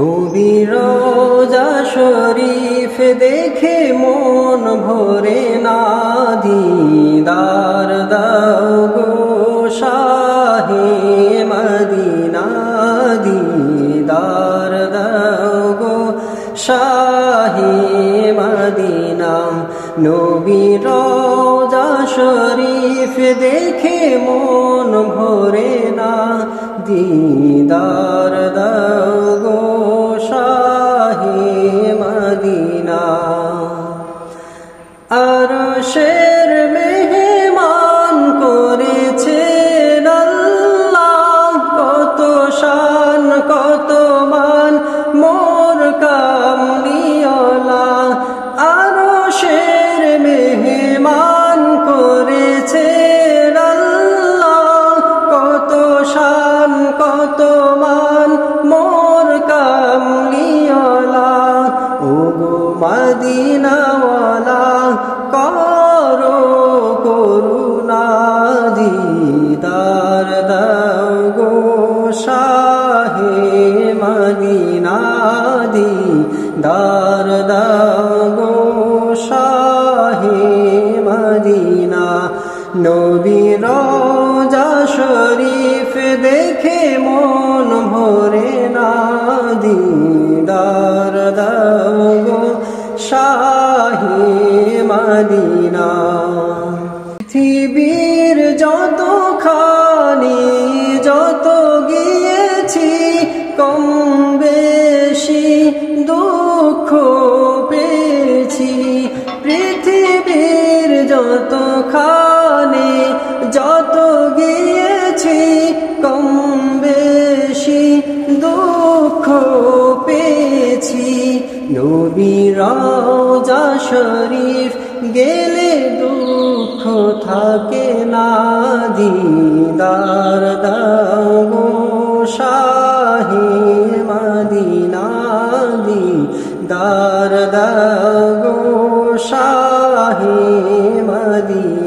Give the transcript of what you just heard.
নবীর রওজা শরীফ দেখে মন ভরে না, দিদার দাও গো শাহে মদিনা, দিদার দাও গো শাহে মদিনা। নবীর রওজা শরীফ দেখে মন ভরে না, দিদার দাও গো শাহে মদিনা। আরশের মেহমান করেছেন আল্লাহ, কত শান কত মান মোর কামলিওয়ালা। আরশের মেহমান করেছেন আল্লাহ, কত শান কত মান মোর কামলিওয়ালা। ওগো মদিনাওয়ালা করো করুণা, দিদার দাও গো শাহে মদিনা, দিদার দাও গো শাহে মদিনা। নবীর রওজা শরীফ দেখে মন ভরে না, দিদার দাও গো শাহে মদিনা। পৃথিবীর যতখানি যত গিয়েছি, কম বেশি দুঃখ পেয়েছি। পৃথিবীর যতখানি যত গিয়েছি, কম বেশি দুঃখ পেয়েছি। নবীর রওজা শরীফ গেলে দুঃখ থাকে না, দিদার দাও গো শাহে মদিনা, দিদার দাও গো শাহে মদিনা।